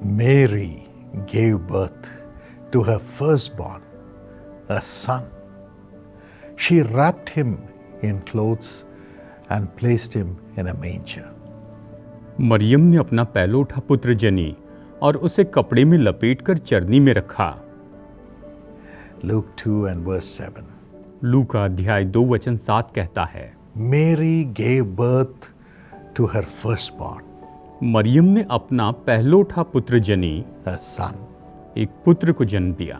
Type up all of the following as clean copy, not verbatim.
Mary gave birth to her firstborn, a son. She wrapped him in clothes and placed him in a manger. Maryam ने अपना पहलोठा पुत्र जनी और उसे कपड़े में लपेटकर चरनी में रखा। Luke 2 and verse 7. लूका अध्याय 2:7 कहता है, Mary gave birth to her firstborn, Maryam ने अपना पहलोठा पुत्र जनी, a son. एक पुत्र को जन्म दिया।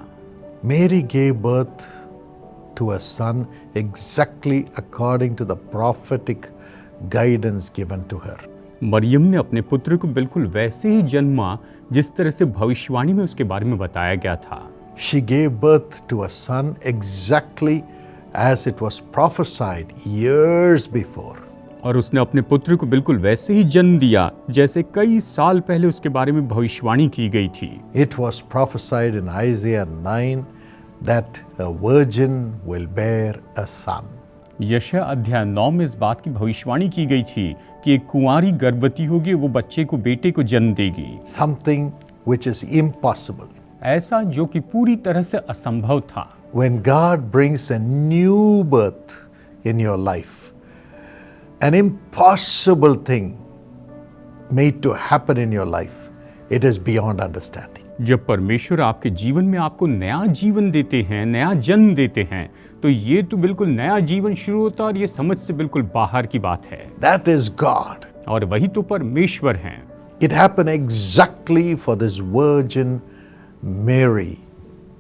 Mary gave birth to a son exactly according to the prophetic guidance given to her. Maryam ने अपने पुत्र को बिल्कुल वैसे ही जन्मा जिस तरह से भविष्यवाणी में उसके बारे में बताया गया था। She gave birth to a son exactly as it was prophesied years before. और उसने अपने पुत्र को बिल्कुल वैसे ही जन्म दिया जैसे कई साल पहले उसके बारे में भविष्यवाणी की गई थी। It was prophesied in Isaiah 9 that a virgin will bear a son. यशायाह अध्याय 9 में इस बात की भविष्यवाणी की गई थी कि एक कुंवारी गर्भवती होगी, वो बच्चे को बेटे को जन्म देगी। Something which is impossible. ऐसा जो कि पूरी तरह से असंभव था। When God brings a new birth in your life, an impossible thing made to happen in your life, it is beyond understanding. जब परमेश्वर आपके जीवन में आपको नया जीवन देते हैं, नया जन्म देते हैं, तो ये तो बिल्कुल नया जीवन शुरू होता है और ये समझ से बिल्कुल बाहर की बात है। That is God. और वही तो परमेश्वर हैं। It happened exactly for this virgin Mary,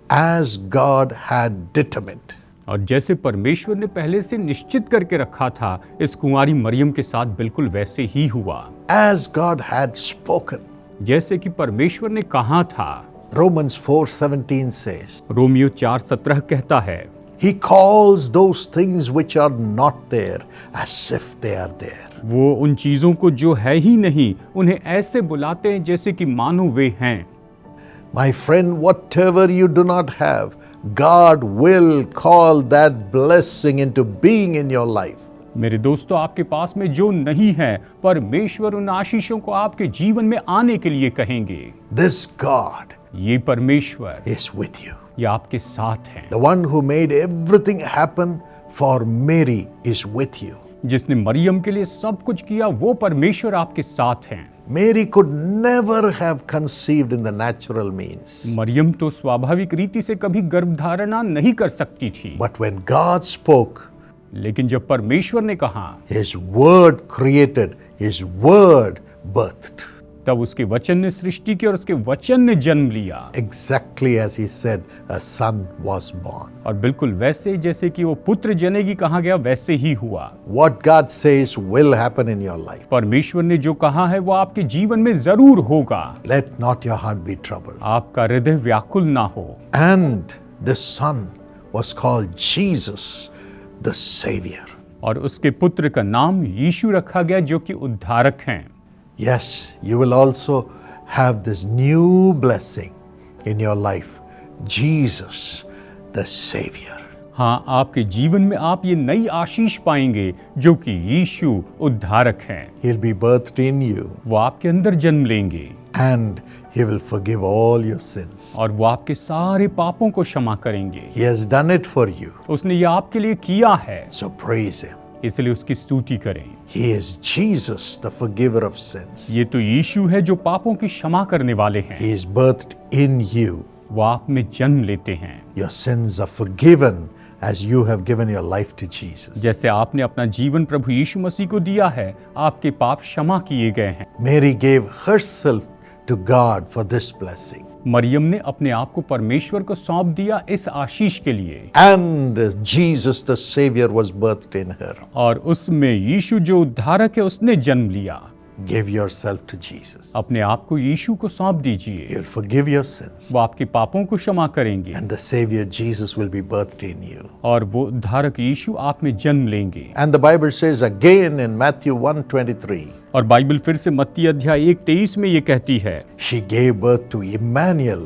as God had determined. और जैसे परमेश्वर ने पहले से निश्चित करके रखा था, इस कुंवारी मरियम के साथ बिल्कुल वैसे ही हुआ। As God had spoken. जैसे कि परमेश्वर ने कहा था। Romans 4:17 says, रोमियो 4:17 कहता है, He calls those things which are not there as if they are there. वो उन चीजों को जो है ही नहीं, उन्हें ऐसे बुलाते हैं जैसे कि मानो वे हैं। My friend, whatever you do not have, God will call that blessing into being in your life. मेरे दोस्तों, आपके पास में जो नहीं है, परमेश्वर उन आशीषों को आपके जीवन में आने के लिए कहेंगे। This God ये परमेश्वर is with you. ये आपके साथ है। The one who made everything happen for Mary is with you. जिसने मरियम के लिए सब कुछ किया, वो परमेश्वर आपके साथ हैं। Mary could never have conceived in the natural means. Maryam तो स्वाभाविक रीति से कभी गर्भधारणा नहीं कर सकती थी। But when God spoke, लेकिन जब परमेश्वर ने कहा, His word created, His word birthed. तब उसके वचन ने सृष्टि की और उसके वचन ने जन्म लिया। Exactly as He said, a son was born. और बिल्कुल वैसे जैसे कि वो पुत्र जनेगी कहा गया, वैसे ही हुआ। What God says will happen in your life. परमेश्वर ने जो कहा है वो आपके जीवन में जरूर होगा। Let not your heart be troubled. आपका हृदय व्याकुल ना हो। And this son was called Jesus, the Savior. और उसके पुत्र का नाम यीशु रखा गया, जो कि उद्धारक हैं। Yes, you will also have this new blessing in your life, Jesus, the Savior. हाँ, आपके जीवन में आप ये नई आशीष पाएंगे जो कि यीशु उद्धारक हैं। He'll be birthed in you, वो आपके अंदर जन्म लेंगे and He will forgive all your sins. और वो आपके सारे पापों को क्षमा करेंगे। He has done it for you, उसने ये आपके लिए किया है, so praise Him. इसलिए उसकी स्तुति करें। He is Jesus, the forgiver of sins. ये तो यीशु है जो पापों की क्षमा करने वाले हैं। He is birthed in you. वो आप में जन्म लेते हैं। Your sins are forgiven as you have given your life to Jesus. जैसे आपने अपना जीवन प्रभु यीशु मसीह को दिया है, आपके पाप क्षमा किए गए हैं। Mary gave herself to God for this blessing. Maryam ने अपने आप को परमेश्वर को सौंप दिया इस आशीष के लिए। And Jesus the Savior was birthed in her. और उसमें यीशु जो उद्धारक है, उसने जन्म लिया। Give yourself to Jesus. अपने आप को यीशु को सौंप दीजिए। He'll forgive your sins. वो आपके पापों को क्षमा करेंगे। And the Savior Jesus will be birthed in you. और वो उद्धारक यीशु आप में जन्म लेंगे। And the Bible says again in Matthew 1:23. और बाइबल फिर से मत्ती अध्याय 1:23 में ये कहती है, She gave birth to Emmanuel.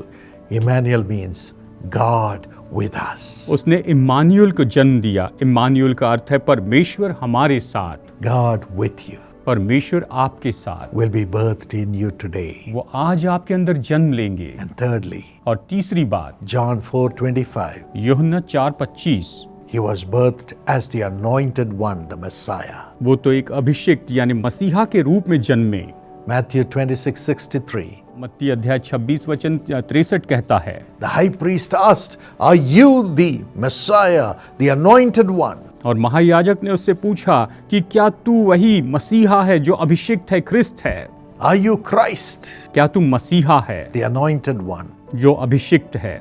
Emmanuel means God with us. उसने इम्मानुएल को जन्म दिया। इम्मानुएल का अर्थ है परमेश्वर हमारे साथ। God with you. परमेश्वर आपके साथ will be birthed in you today. वो आज आपके अंदर जन्म लेंगे। And thirdly, और तीसरी बात, John 4:25, यूहन्ना 4:25, he was birthed as the anointed one, the Messiah. वो तो एक अभिषिक्त यानी मसीहा के रूप में जन्मे। Matthew 26:63, मत्ती अध्याय 26 वचन 63 कहता है, the high priest asked, "Are you the Messiah, the anointed one?" और महायाजक ने उससे पूछा कि क्या तू वही मसीहा है जो अभिषिक्त है, ख्रिस्त है? Are you Christ, क्या तू मसीहा है the anointed one? जो अभिषिक्त है?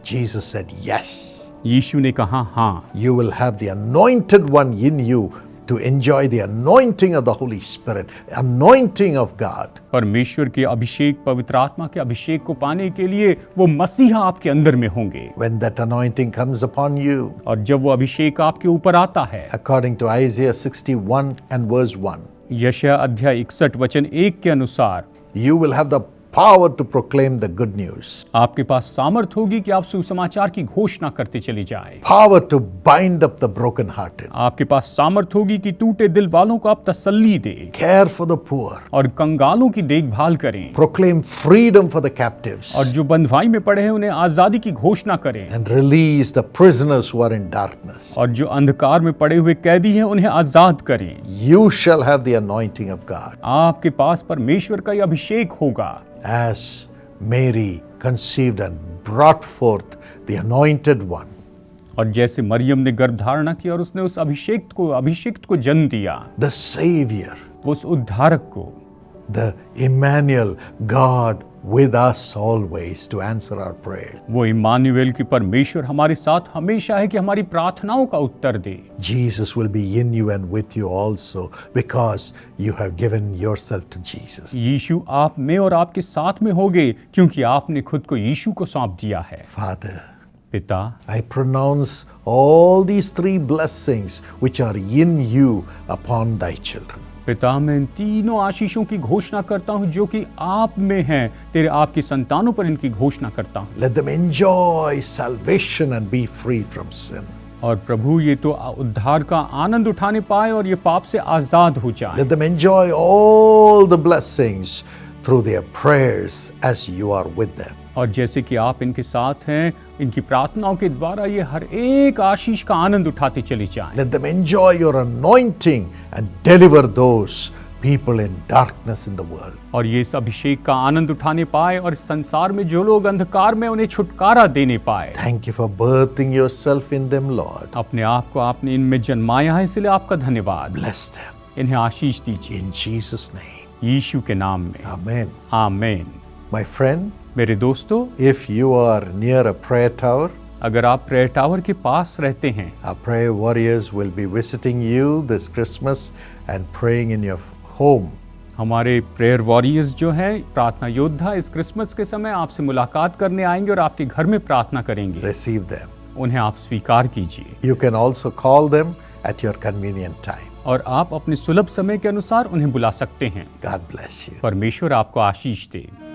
Jesus said, "Yes." यीशु ने कहा हाँ, You will have the anointed one in you to enjoy the anointing of the Holy Spirit, anointing of God. परमेश्वर के अभिषेक, पवित्र आत्मा के अभिषेक को पाने के लिए वो मसीहा आपके अंदर में होंगे। When that anointing comes upon you, और जब वो अभिषेक आपके ऊपर आता है, according to Isaiah 61 and verse 1, यशायाह अध्याय 61 वचन 1 के अनुसार, you will have the power to proclaim the good news, आपके पास सामर्थ होगी कि आप सुसमाचार की घोषणा करते चले जाएं। power to bind up the brokenhearted, आपके पास सामर्थ होगी कि टूटे दिल वालों को आप तसल्ली दे care for the poor, और कंगालों की देखभाल करें, proclaim freedom for the captives, और जो बंधुआई में पड़े हैं उन्हें आजादी की घोषणा करें, and release the prisoners who are in darkness. और जो अंधकार में पड़े हुए कैदी हैं उन्हें आजाद करें। You shall have the anointing of God. आपके पास परमेश्वर का यह अभिषेक होगा। As Mary conceived and brought forth the anointed one, और जैसे मरियम ने गर्भ धारणा किया और उसने उस अभिषिक्त को जन्म दिया, the Savior, उस उद्धारक को, the Emmanuel, God with us always to answer our prayers. वो इम्मानुएल की परमेश्वर हमारे साथ हमेशा है कि हमारी प्रार्थनाओं का उत्तर दे। Jesus will be in you and with you also because you have given yourself to Jesus. यीशु आप में और आपके साथ में होगे क्योंकि आपने खुद को यीशु को सौंप दिया है। Father, पिता, I pronounce all these three blessings which are in you upon thy children. पिता, मैं इन तीनों आशीषों की घोषणा करता हूँ जो कि आप में हैं, तेरे आपकी संतानों पर इनकी घोषणा करता हूँ। Let them enjoy salvation and be free from sin. और प्रभु ये तो उद्धार का आनंद उठाने पाए और ये पाप से आजाद हो जाए। Let them enjoy all the blessings through their prayers as you are with them. और जैसे कि आप इनके साथ हैं, इनकी प्रार्थनाओं के द्वारा ये हर एक आशीष का आनंद उठाते चले जाएं। Let them enjoy your anointing and deliver those people in darkness in the world. और ये इस अभिषेक का आनंद उठाने पाए और इस संसार में जो लोग अंधकार में उन्हें छुटकारा देने पाए। Thank you for birthing yourself in them, Lord. अपने आप को आपने इनमें जन्माया है, इसलिए आपका धन्यवाद। Bless them इन्हें आशीष दीजिए in Jesus' name. यीशु के नाम में, Amen. आमीन। My friend, मेरे दोस्तों, if you are near a prayer tower, अगर आप प्रेयर टावर के पास रहते हैं, our prayer warriors will be visiting you this Christmas and praying in your home. हमारे प्रेयर वॉरियर्स जो हैं, प्रार्थना योद्धा इस क्रिसमस के समय आपसे मुलाकात करने आएंगे और आपके घर में प्रार्थना करेंगे। Receive them. उन्हें आप स्वीकार कीजिए You can also call them at your convenient time. और आप अपने सुलभ समय के अनुसार उन्हें बुला सकते हैं। God bless you. परमेश्वर आपको आशीष दे।